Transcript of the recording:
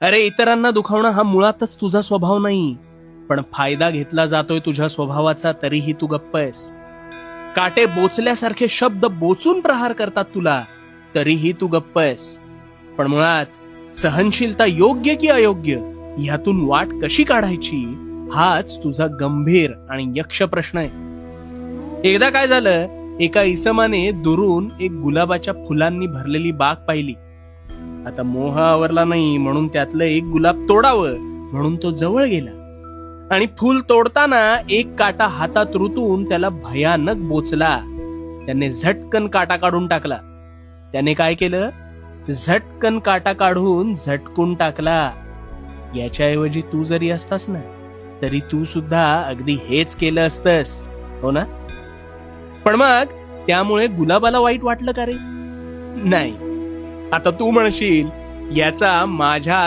अरे, इतरांना दुखावणं हा मुळातच तुझा स्वभाव नाही, पण फायदा घेतला जातोय तुझ्या स्वभावाचा तरीही तू गप्प आहेस. काटे बोचल्यासारखे शब्द बोचून प्रहार करतात तुला, तरीही तू गप्प आहेस. पण मुळात सहनशीलता योग्य की अयोग्य ह्यातून वाट कशी काढायची हाच तुझा गंभीर आणि यक्ष प्रश्न आहे. एकदा काय झालं, एका इसमाने दुरून एक गुलाबाच्या फुलांनी भरलेली बाग पाहिली. आता मोह आवरला नाही म्हणून त्यातलं एक गुलाब तोडावं म्हणून तो जवळ गेला आणि फूल तोडताना एक काटा हातात रुतून त्याला भयानक बोचला. त्याने झटकन काटा काढून टाकला. त्याने काय केलं? झटकन काटा काढून झटकून टाकला. याच्याऐवजी तू जरी असतास ना, तरी तू सुद्धा अगदी हेच केलं असतंस, हो ना? पण मग त्यामुळे गुलाबाला वाईट वाटलं का रे? नाही. आता तू म्हणशील, याचा माझ्या